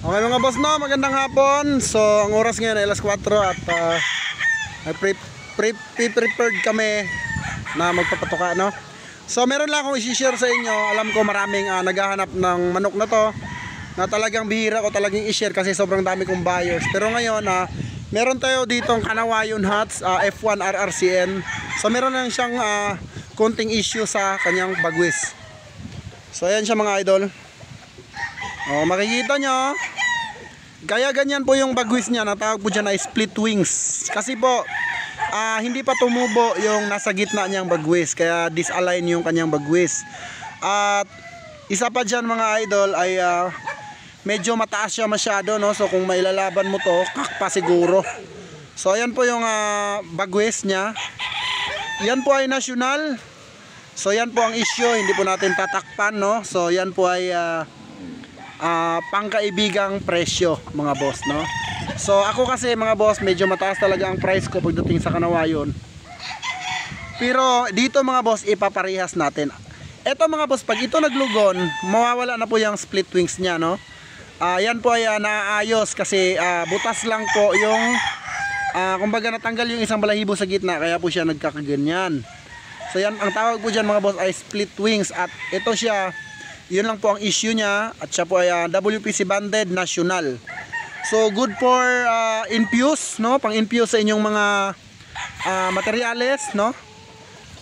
Okay mga boss, no, magandang hapon. So ang oras ngayon ay alas 4 at prepared kami na magpapatuka, no. So meron lang akong i-share sa inyo. Alam ko maraming naghahanap ng manok na to, na talagang bihira ko talagang i-share kasi sobrang dami kong buyers. Pero ngayon meron tayo ditong Kanawayon Hats F1 RRCN. So meron lang siyang konting issue sa kanyang bagwis. So ayan siya mga idol. Makikita nyo, kaya ganyan po yung bagwis niya, natawag po dyan na split wings. Kasi po hindi pa tumubo yung nasa gitna niyang bagwis, kaya disalign yung kanyang bagwis. At isa pa dyan mga idol ay medyo mataas siya masyado, no? So kung mailalaban mo to, kakpa siguro. So ayan po yung bagwis niya. Yan po ay national. So yan po ang issue, hindi po natin tatakpan, no? So yan po ay pangkaibigang presyo mga boss, no? So ako kasi mga boss, medyo mataas talaga ang price ko pagdating sa Kanawayon. Pero dito mga boss, ipaparehas natin. Eto mga boss, pag ito naglugon, mawawala na po yung split wings niya, no? Yan po ay naaayos kasi butas lang po yung kumbaga natanggal yung isang balahibo sa gitna, kaya po siya nagkakaganyan. So yan, ang tawag po dyan mga boss ay split wings. At ito siya, yun lang po ang issue niya. At siya po ay WPC banded national. So good for infuse, no? Pang infuse sa inyong mga materyales, no?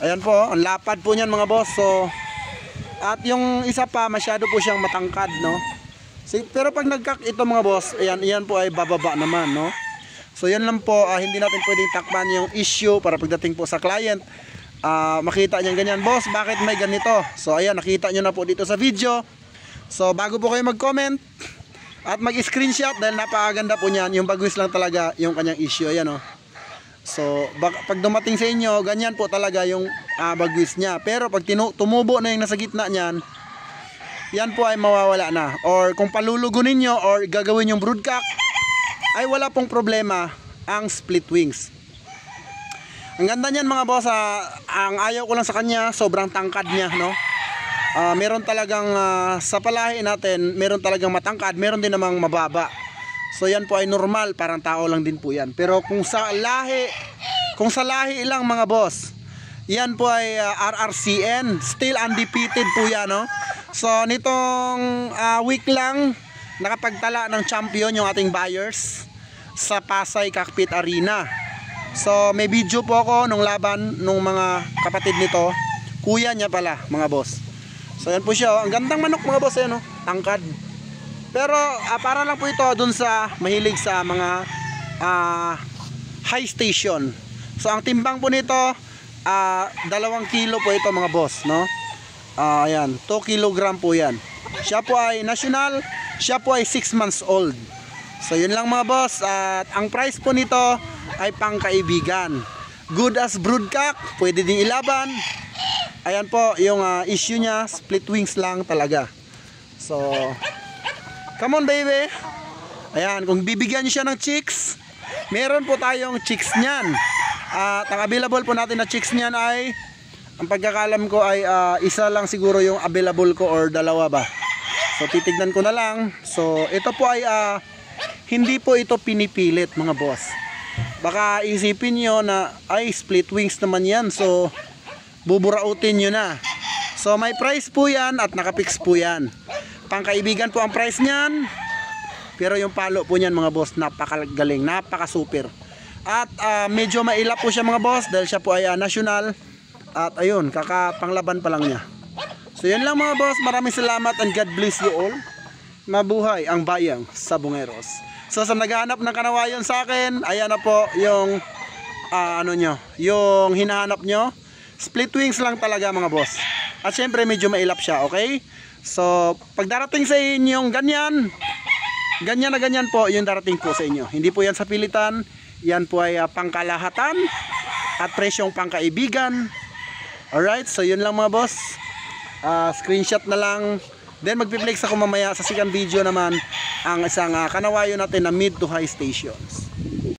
Ayan po, ang lapad po niyan mga boss. So at yung isa pa, masyado po siyang matangkad, no? So, pero pag nagkak ito mga boss, ayan po ay bababa naman, no? So yan lang po, hindi natin pwedeng takpan yung issue para pagdating po sa client, makita niyan ganyan, boss, bakit may ganito? So ayan, nakita nyo na po dito sa video. So bago po kayo mag-comment at mag-screenshot, dahil napakaganda po niyan, yung bagwis lang talaga yung kanyang issue, ayan o. So pag dumating sa inyo, ganyan po talaga yung bagwis niya. Pero pag tumubo na yung nasa gitna niyan, yan po ay mawawala na. Or kung palulugunin nyo or gagawin yung broodcock, ay wala pong problema ang split wings. Ang ganda niyan mga boss, ang ayaw ko lang sa kanya, sobrang tangkad niya, no? Meron talagang sa palahi natin, meron talagang matangkad, meron din namang mababa. So yan po ay normal, parang tao lang din po yan. Pero kung sa lahi lang mga boss, yan po ay RRCN, still undefeated po yan, no? So nitong week lang, nakapagtala ng champion yung ating buyers sa Pasay Cockpit Arena. So may video po ako nung laban nung mga kapatid nito, kuya niya pala mga boss. So yan po siya, ang gandang manok mga boss, yan, no? Tangkad. Pero para lang po ito dun sa mahilig sa mga high station. So ang timbang po nito 2 kilo po ito mga boss, no? Ayan, 2 kilogram po yan. Siya po ay national, siya po ay 6 months old. So yun lang mga boss. At ang price po nito ay pangkaibigan. Good as broodcock, pwede ding ilaban. Ayan po yung issue niya, split wings lang talaga. So come on baby. Ayan, kung bibigyan niyo siya ng chicks, meron po tayong chicks niyan. At ang available po natin na chicks niyan ay, ang pagkakalam ko ay isa lang siguro yung available ko or dalawa ba. So titignan ko na lang. So ito po ay hindi po ito pinipilit mga boss. Baka isipin nyo na ay split wings naman yan, so buburautin nyo na. So may price po yan at nakapix po yan. Pangkaibigan po ang price nyan. Pero yung palo po nyan mga boss, napakagaling, napaka-super. At medyo mailap po siya mga boss, dahil siya po ay national. At ayun, kakapanglaban pa lang niya. So yan lang mga boss, maraming salamat and God bless you all. Mabuhay ang bayang Sabongeros. So sa naghahanap ng Kanawayon sa akin, ayan na po yung yung hinahanap nyo. Split wings lang talaga mga boss. At syempre medyo mailap siya, okay? So pag darating sa inyong ganyan na ganyan po, yung darating po sa inyo. Hindi po yan sa pilitan, yan po ay pangkalahatan at presyong pangkaibigan. Alright, so yun lang mga boss. Screenshot na lang. Then magpiplex ako mamaya sa second video naman ang isang Kanawayon natin na mid to high stations.